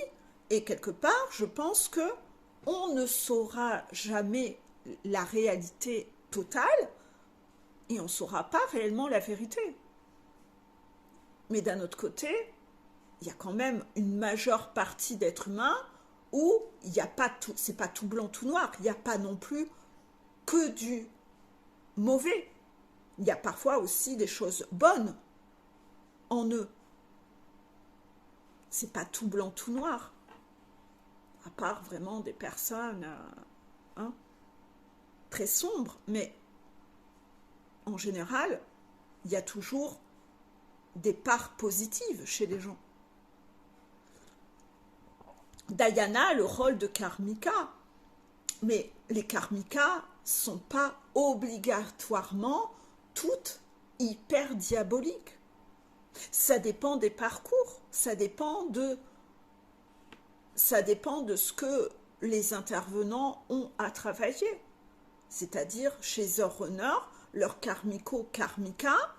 et quelque part, je pense que on ne saura jamais la réalité totale et on ne saura pas réellement la vérité. Mais d'un autre côté, il y a quand même une majeure partie d'êtres humains où il n'y a pas tout, c'est pas tout blanc, tout noir. Il n'y a pas non plus que du mauvais. Il y a parfois aussi des choses bonnes en eux. C'est pas tout blanc, tout noir. À part vraiment des personnes très sombres, mais en général, il y a toujours des parts positives chez les gens. Diana a le rôle de karmika, mais les karmikas sont pas obligatoirement toutes hyper diaboliques. Ça dépend des parcours, ça dépend de ce que les intervenants ont à travailler. C'est-à-dire, chez The Runner, leurs karmika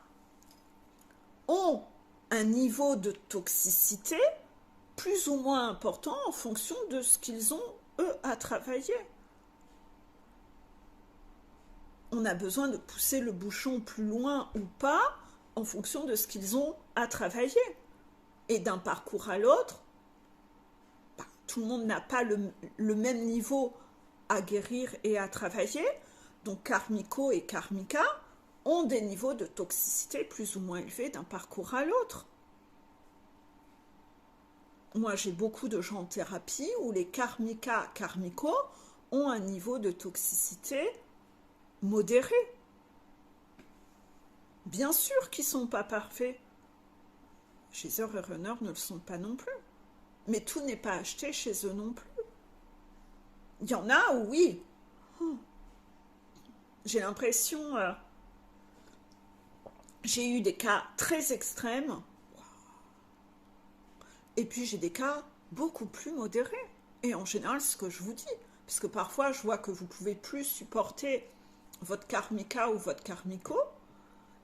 ont un niveau de toxicité plus ou moins important en fonction de ce qu'ils ont, eux, à travailler. on a besoin de pousser le bouchon plus loin ou pas en fonction de ce qu'ils ont à travailler. Et d'un parcours à l'autre, tout le monde n'a pas le même niveau à guérir et à travailler. Donc karmico et karmika ont des niveaux de toxicité plus ou moins élevés d'un parcours à l'autre. Moi, j'ai beaucoup de gens en thérapie où les karmika, karmicos ont un niveau de toxicité modéré. Bien sûr qu'ils ne sont pas parfaits. Chaser et runner ne le sont pas non plus. Mais tout n'est pas acheté chez eux non plus. Il y en a où oui. J'ai l'impression... j'ai eu des cas très extrêmes. Et puis j'ai des cas beaucoup plus modérés. Et en général, c'est ce que je vous dis. Parce que parfois, je vois que vous pouvez plus supporter votre karmika ou votre karmico.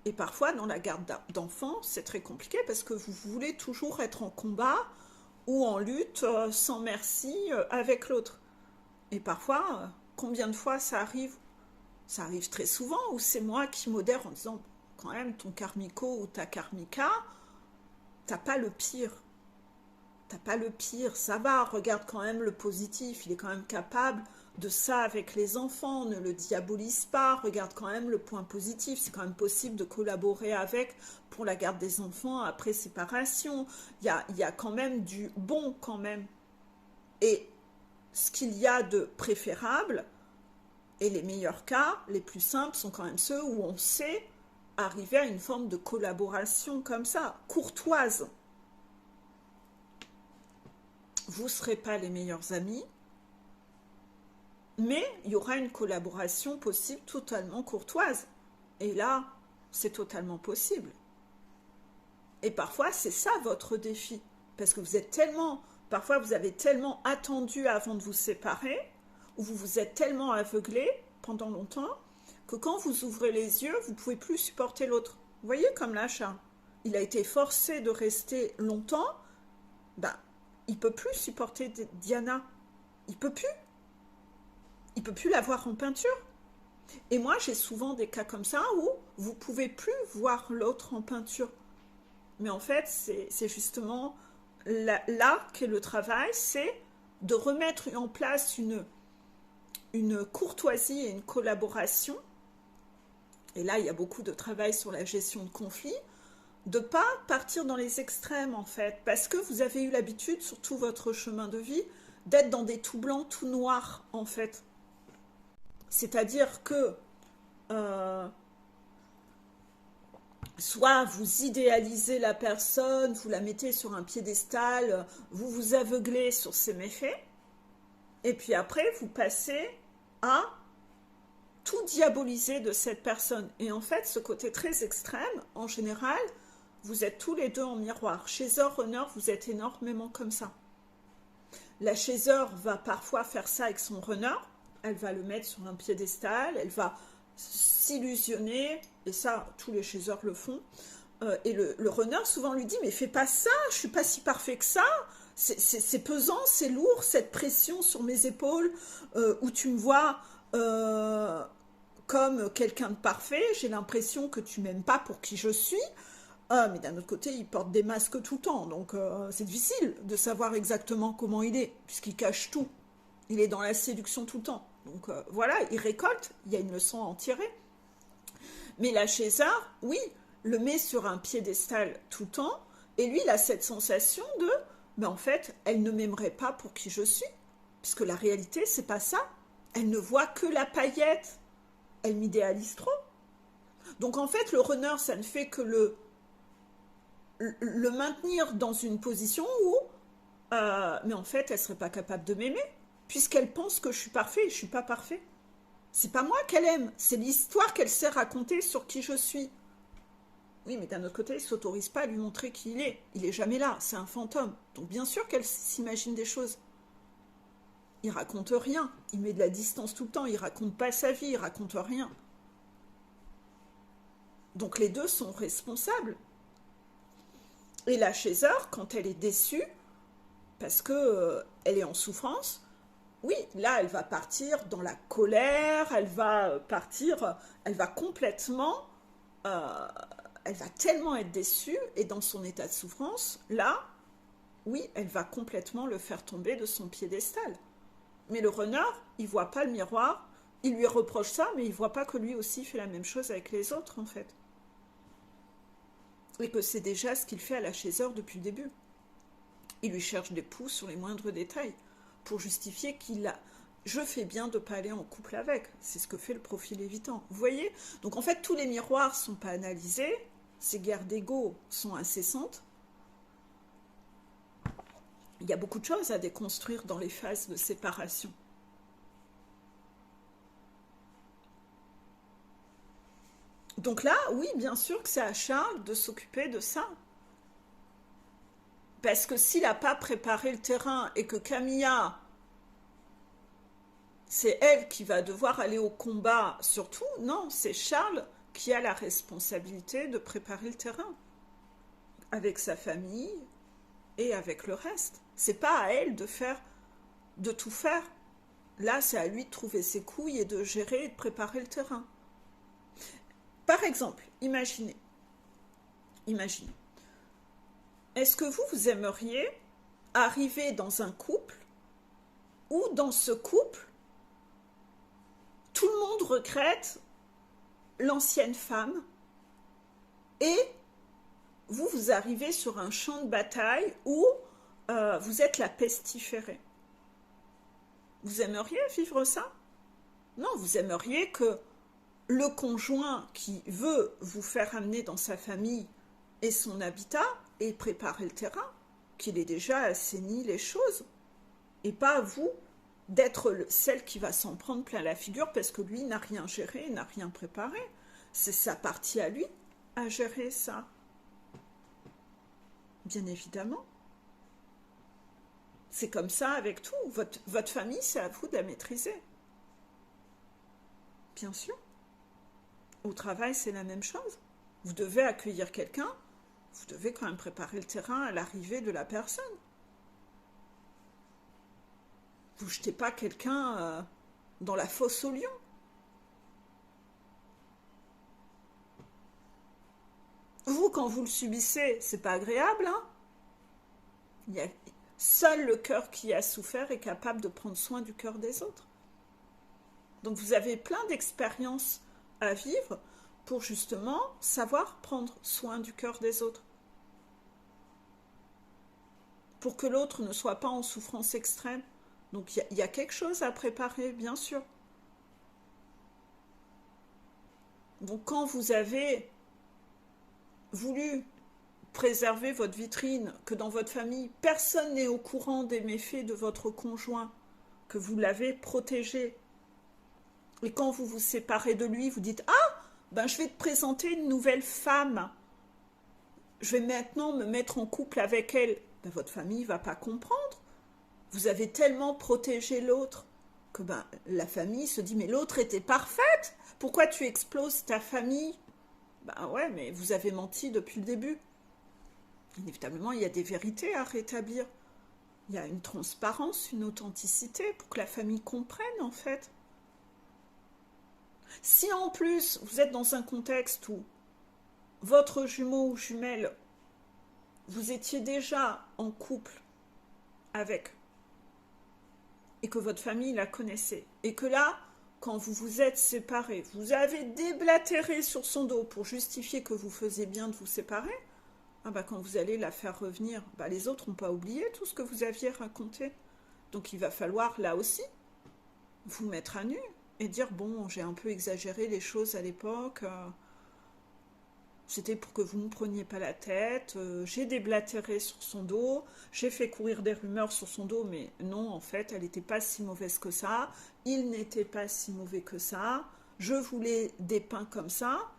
Et parfois, dans la garde d'enfants, c'est très compliqué parce que vous voulez toujours être en combat ou en lutte sans merci avec l'autre. Et parfois, combien de fois ça arrive? Ça arrive très souvent où c'est moi qui modère en disant quand même ton karmico ou ta karmika, t'as pas le pire. T'as pas le pire, ça va, regarde quand même le positif, il est quand même capable de ça avec les enfants, ne le diabolise pas, regarde quand même le point positif, c'est quand même possible de collaborer avec pour la garde des enfants après séparation, il y a quand même du bon quand même. Et ce qu'il y a de préférable, et les meilleurs cas, les plus simples, sont quand même ceux où on sait arriver à une forme de collaboration comme ça, courtoise. Vous ne serez pas les meilleurs amis, mais il y aura une collaboration possible totalement courtoise. Et là, c'est totalement possible. Et parfois, c'est ça votre défi. Parce que vous êtes tellement, parfois vous avez tellement attendu avant de vous séparer, ou vous vous êtes tellement aveuglé pendant longtemps, que quand vous ouvrez les yeux, vous ne pouvez plus supporter l'autre. Vous voyez comme l'achat. Il a été forcé de rester longtemps, il ne peut plus supporter Diana. Il ne peut plus. Il ne peut plus la voir en peinture. Et moi, j'ai souvent des cas comme ça où vous ne pouvez plus voir l'autre en peinture. Mais en fait, c'est justement là qu'est le travail, c'est de remettre en place une courtoisie et une collaboration. Et là, il y a beaucoup de travail sur la gestion de conflits. De ne pas partir dans les extrêmes en fait, parce que vous avez eu l'habitude sur tout votre chemin de vie d'être dans des tout blancs, tout noirs en fait. C'est-à-dire que soit vous idéalisez la personne, vous la mettez sur un piédestal, vous vous aveuglez sur ses méfaits, et puis après vous passez à tout diaboliser de cette personne. Et en fait, ce côté très extrême, en général, vous êtes tous les deux en miroir. Chaser, runner, vous êtes énormément comme ça. La chaser va parfois faire ça avec son runner. Elle va le mettre sur un piédestal. Elle va s'illusionner. Et ça, tous les chasers le font. Et le runner souvent lui dit « Mais fais pas ça, je suis pas si parfait que ça. C'est pesant, c'est lourd, cette pression sur mes épaules où tu me vois comme quelqu'un de parfait. J'ai l'impression que tu m'aimes pas pour qui je suis. » Mais d'un autre côté, il porte des masques tout le temps, donc c'est difficile de savoir exactement comment il est, puisqu'il cache tout. Il est dans la séduction tout le temps. Donc voilà, il récolte, il y a une leçon à en tirer. Mais la chaser, oui, le met sur un piédestal tout le temps, et lui, il a cette sensation de, mais en fait, elle ne m'aimerait pas pour qui je suis, puisque la réalité, c'est pas ça. Elle ne voit que la paillette. Elle m'idéalise trop. Donc en fait, le runner, ça ne fait que le maintenir dans une position où, mais en fait, elle serait pas capable de m'aimer, puisqu'elle pense que je suis parfait et je suis pas parfait. C'est pas moi qu'elle aime, c'est l'histoire qu'elle sait raconter sur qui je suis. Oui, mais d'un autre côté, il ne s'autorise pas à lui montrer qui il est. Il est jamais là, c'est un fantôme. Donc bien sûr qu'elle s'imagine des choses. Il raconte rien, il met de la distance tout le temps, il raconte pas sa vie, il raconte rien. Donc les deux sont responsables. Et la chaser, quand elle est déçue, parce qu'elle est en souffrance, Oui, là, elle va partir dans la colère, elle va partir, elle va complètement, euh, elle va tellement être déçue et dans son état de souffrance, là, oui, elle va complètement le faire tomber de son piédestal. Mais le renard, il voit pas le miroir, il lui reproche ça, mais il voit pas que lui aussi fait la même chose avec les autres, en fait. Et que c'est déjà ce qu'il fait à la chaiseur depuis le début. Il lui cherche des poux sur les moindres détails pour justifier qu'il a. Je fais bien de ne pas aller en couple avec. C'est ce que fait le profil évitant. Vous voyez? Donc en fait, tous les miroirs ne sont pas analysés. Ces guerres d'ego sont incessantes. Il y a beaucoup de choses à déconstruire dans les phases de séparation. Donc là, oui, bien sûr que c'est à Charles de s'occuper de ça. Parce que s'il n'a pas préparé le terrain et que Camilla, c'est elle qui va devoir aller au combat, surtout, non, c'est Charles qui a la responsabilité de préparer le terrain avec sa famille et avec le reste. C'est pas à elle de faire, de tout faire. Là, c'est à lui de trouver ses couilles et de gérer et de préparer le terrain. Par exemple, imaginez. Est-ce que vous aimeriez arriver dans un couple où dans ce couple, tout le monde regrette l'ancienne femme et vous arrivez sur un champ de bataille où vous êtes la pestiférée. Vous aimeriez vivre ça? Non, vous aimeriez que le conjoint qui veut vous faire amener dans sa famille et son habitat ait préparé le terrain, qu'il ait déjà assaini les choses, et pas vous d'être celle qui va s'en prendre plein la figure parce que lui n'a rien géré, n'a rien préparé. C'est sa partie à lui à gérer ça. Bien évidemment. C'est comme ça avec tout. Votre famille, c'est à vous de la maîtriser. Bien sûr. Au travail, c'est la même chose. Vous devez accueillir quelqu'un, vous devez quand même préparer le terrain à l'arrivée de la personne. Vous ne jetez pas quelqu'un dans la fosse aux lions. Vous, quand vous le subissez, c'est pas agréable, hein? Il y a... Seul le cœur qui a souffert est capable de prendre soin du cœur des autres. Donc vous avez plein d'expériences à vivre pour justement savoir prendre soin du cœur des autres. Pour que l'autre ne soit pas en souffrance extrême. Donc il y a quelque chose à préparer, bien sûr. Donc quand vous avez voulu préserver votre vitrine, que dans votre famille, personne n'est au courant des méfaits de votre conjoint, que vous l'avez protégé, et quand vous vous séparez de lui, vous dites « Ah, ben je vais te présenter une nouvelle femme. Je vais maintenant me mettre en couple avec elle. » Ben, votre famille ne va pas comprendre. Vous avez tellement protégé l'autre que ben, la famille se dit « Mais l'autre était parfaite. Pourquoi tu exploses ta famille ?» Ben ouais, mais vous avez menti depuis le début. Inévitablement, il y a des vérités à rétablir. Il y a une transparence, une authenticité pour que la famille comprenne en fait. Si en plus vous êtes dans un contexte où votre jumeau ou jumelle, vous étiez déjà en couple avec et que votre famille la connaissait et que là, quand vous vous êtes séparés, vous avez déblatéré sur son dos pour justifier que vous faisiez bien de vous séparer, ah bah quand vous allez la faire revenir, bah les autres n'ont pas oublié tout ce que vous aviez raconté. Donc il va falloir là aussi vous mettre à nu et dire bon, j'ai un peu exagéré les choses à l'époque, c'était pour que vous ne me preniez pas la tête, j'ai déblatéré sur son dos, j'ai fait courir des rumeurs sur son dos, mais non, en fait, elle n'était pas si mauvaise que ça, il n'était pas si mauvais que ça, je voulais dépeint comme ça,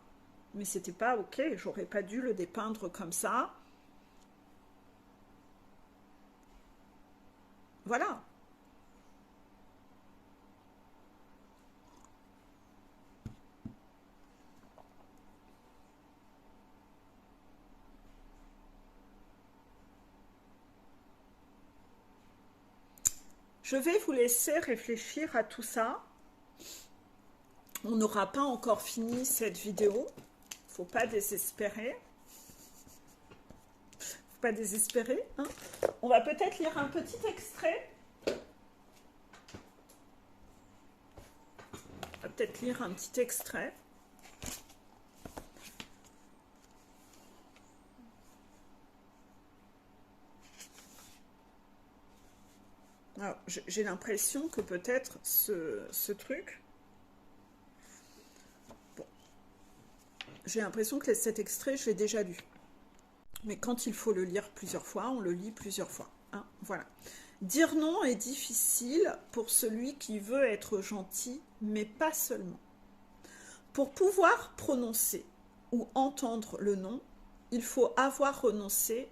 mais c'était pas ok, j'aurais pas dû le dépeindre comme ça. Voilà. Je vais vous laisser réfléchir à tout ça. On n'aura pas encore fini cette vidéo. Faut pas désespérer. Faut pas désespérer. Hein. On va peut-être lire un petit extrait. On va peut-être lire un petit extrait. J'ai l'impression que peut-être ce truc... Bon. J'ai l'impression que cet extrait, je l'ai déjà lu. Mais quand il faut le lire plusieurs fois, on le lit plusieurs fois. Hein, voilà. Dire non est difficile pour celui qui veut être gentil, mais pas seulement. Pour pouvoir prononcer ou entendre le non, il faut avoir renoncé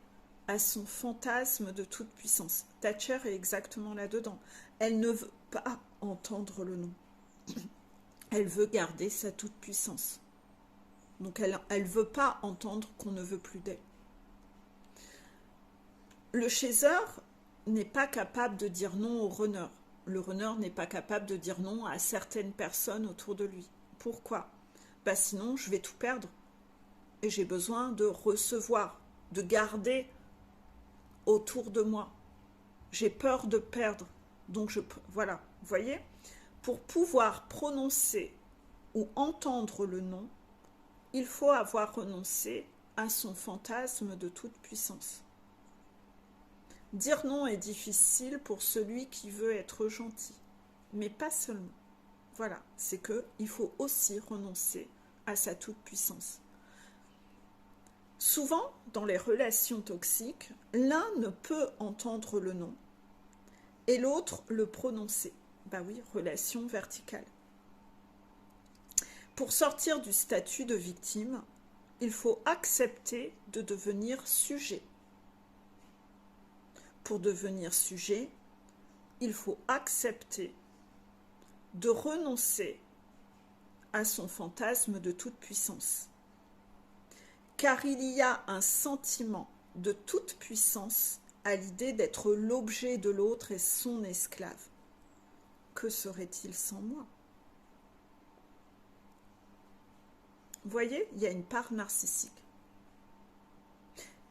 à son fantasme de toute puissance. Thatcher est exactement là-dedans. Elle ne veut pas entendre le non. Elle veut garder sa toute puissance. Donc elle ne veut pas entendre qu'on ne veut plus d'elle. Le chaser n'est pas capable de dire non au runner. Le runner n'est pas capable de dire non à certaines personnes autour de lui. Pourquoi? Sinon, je vais tout perdre. Et j'ai besoin de recevoir, de garder autour de moi. J'ai peur de perdre. Donc, voilà, vous voyez? Pour pouvoir prononcer ou entendre le non, il faut avoir renoncé à son fantasme de toute puissance. Dire non est difficile pour celui qui veut être gentil, mais pas seulement. Voilà, c'est qu'il faut aussi renoncer à sa toute-puissance. Souvent, dans les relations toxiques, l'un ne peut entendre le non et l'autre le prononcer. Oui, relation verticale. Pour sortir du statut de victime, il faut accepter de devenir sujet. Pour devenir sujet, il faut accepter de renoncer à son fantasme de toute puissance. Car il y a un sentiment de toute puissance à l'idée d'être l'objet de l'autre et son esclave. Que serait-il sans moi? Vous voyez, il y a une part narcissique.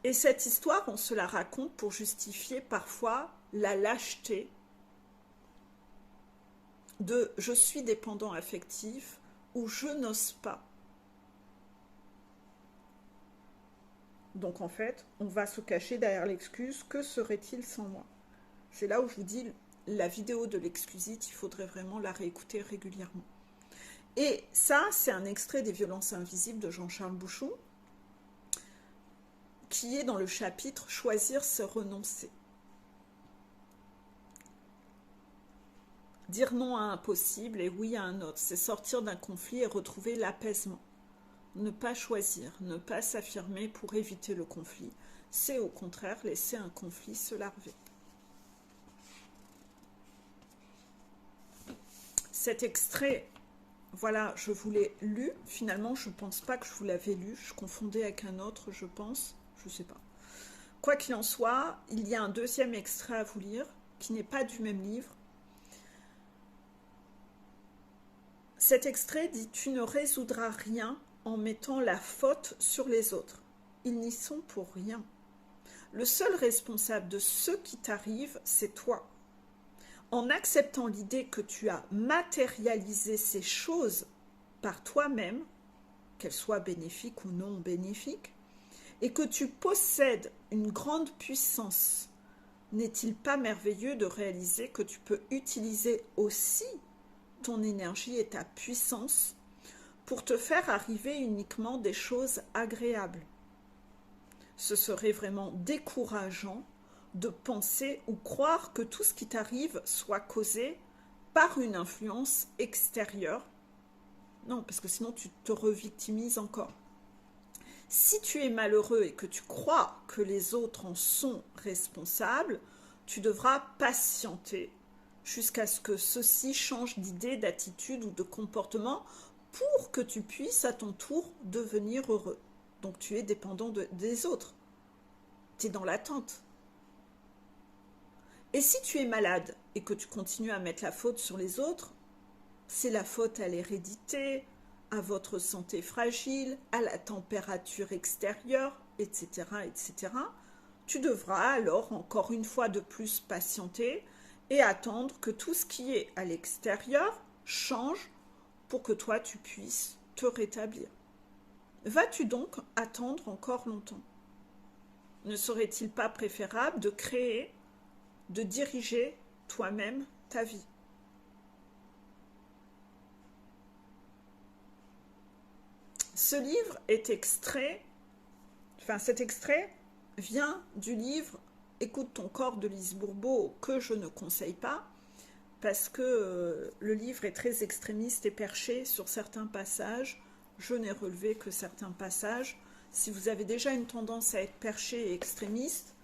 Et cette histoire, on se la raconte pour justifier parfois la lâcheté de « je suis dépendant affectif » ou « je n'ose pas ». Donc en fait, on va se cacher derrière l'excuse « que serait-il sans moi ?» C'est là où je vous dis, la vidéo de l'excusite, il faudrait vraiment la réécouter régulièrement. Et ça, c'est un extrait des Violences invisibles de Jean-Charles Bouchon, qui est dans le chapitre « Choisir, c'est renoncer ». Dire non à un possible et oui à un autre, c'est sortir d'un conflit et retrouver l'apaisement. Ne pas choisir, ne pas s'affirmer pour éviter le conflit, c'est au contraire laisser un conflit se larver. Cet extrait, voilà, je vous l'ai lu. Finalement, je ne pense pas que je vous l'avais lu. Je confondais avec un autre, je pense. Je ne sais pas. Quoi qu'il en soit, il y a un deuxième extrait à vous lire, qui n'est pas du même livre. Cet extrait dit « Tu ne résoudras rien en mettant la faute sur les autres. Ils n'y sont pour rien. Le seul responsable de ce qui t'arrive, c'est toi. En acceptant l'idée que tu as matérialisé ces choses par toi-même, qu'elles soient bénéfiques ou non bénéfiques, et que tu possèdes une grande puissance, n'est-il pas merveilleux de réaliser que tu peux utiliser aussi ton énergie et ta puissance pour te faire arriver uniquement des choses agréables? Ce serait vraiment décourageant de penser ou croire que tout ce qui t'arrive soit causé par une influence extérieure. Non, parce que sinon tu te revictimises encore. Si tu es malheureux et que tu crois que les autres en sont responsables, tu devras patienter jusqu'à ce que ceux-ci changent d'idée, d'attitude ou de comportement pour que tu puisses à ton tour devenir heureux. Donc tu es dépendant des autres. Tu es dans l'attente. Et si tu es malade et que tu continues à mettre la faute sur les autres, c'est la faute à l'hérédité, à votre santé fragile, à la température extérieure, etc., etc. Tu devras alors encore une fois de plus patienter et attendre que tout ce qui est à l'extérieur change pour que toi tu puisses te rétablir. Vas-tu donc attendre encore longtemps? Ne serait-il pas préférable de créer, de diriger toi-même ta vie? Ce livre est extrait, cet extrait vient du livre Écoute ton corps de Lise Bourbeau, que je ne conseille pas, parce que le livre est très extrémiste et perché sur certains passages. Je n'ai relevé que certains passages. Si vous avez déjà une tendance à être perché et extrémiste,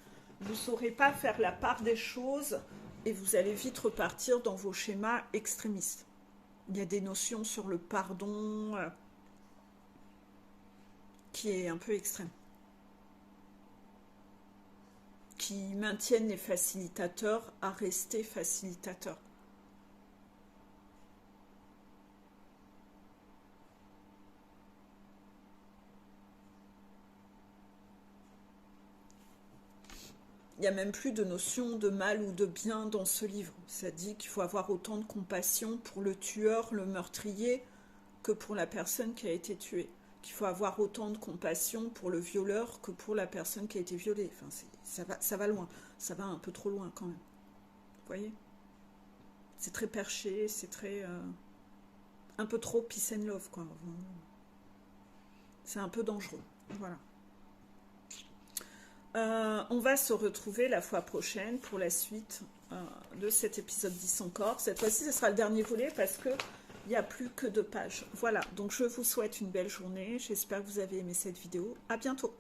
vous ne saurez pas faire la part des choses et vous allez vite repartir dans vos schémas extrémistes. Il y a des notions sur le pardon qui est un peu extrême, qui maintiennent les facilitateurs à rester facilitateurs. Il n'y a même plus de notion de mal ou de bien dans ce livre. Ça dit qu'il faut avoir autant de compassion pour le tueur, le meurtrier, que pour la personne qui a été tuée. Qu'il faut avoir autant de compassion pour le violeur que pour la personne qui a été violée. Enfin, ça va loin. Ça va un peu trop loin quand même. Vous voyez? C'est très perché, c'est très... un peu trop peace and love, quoi. C'est un peu dangereux. Voilà. On va se retrouver la fois prochaine pour la suite de cet épisode 10 encore. Cette fois-ci, ce sera le dernier volet parce que il n'y a plus que 2 pages. Voilà, donc je vous souhaite une belle journée. J'espère que vous avez aimé cette vidéo. À bientôt.